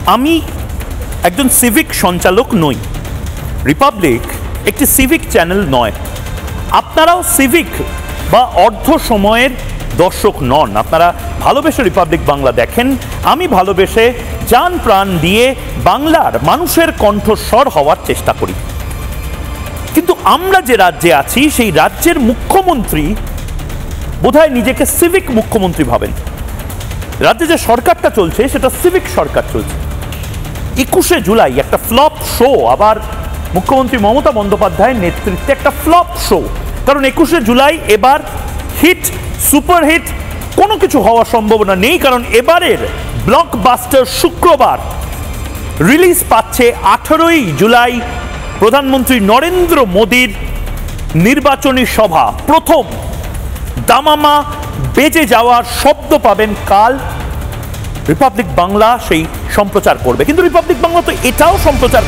আমি একজন সিভিক সঞ্চালক নই, রিপাবলিক একটি সিভিক চ্যানেল নয়। আপনারাও সিভিক বা অর্ধ সময়ের দর্শক নন। আপনারা ভালোবেসে রিপাবলিক বাংলা দেখেন, আমি ভালোবেসে জান প্রাণ দিয়ে বাংলার মানুষের কণ্ঠস্বর হওয়ার চেষ্টা করি। কিন্তু আমরা যে রাজ্যে আছি সেই রাজ্যের মুখ্যমন্ত্রী বোধহয় নিজেকে সিভিক মুখ্যমন্ত্রী ভাবেন। রাজ্যে যে সরকারটা চলছে সেটা সিভিক সরকার চলছে। 21শে জুলাই একটা ফ্লপ শো, আবার মুখ্যমন্ত্রী মমতা বন্দ্যোপাধ্যায়ের নেতৃত্বে একটা ফ্লপ শো। কারণ 21শে জুলাই এবার হিট, সুপারহিট কোনো কিছু হওয়ার সম্ভাবনা নেই। কারণ এবারের ব্লকবাস্টার শুক্রবার রিলিজ পাচ্ছে 18ই জুলাই প্রধানমন্ত্রী নরেন্দ্র মোদীর নির্বাচনী সভা। প্রথম দামামা বেজে যাওয়ার শব্দ পাবেন কাল। রিপাবলিক বাংলা সেই সম্প্রচার করবে। কিন্তু রিপাবলিক বাংলা তো এটাও সম্প্রচার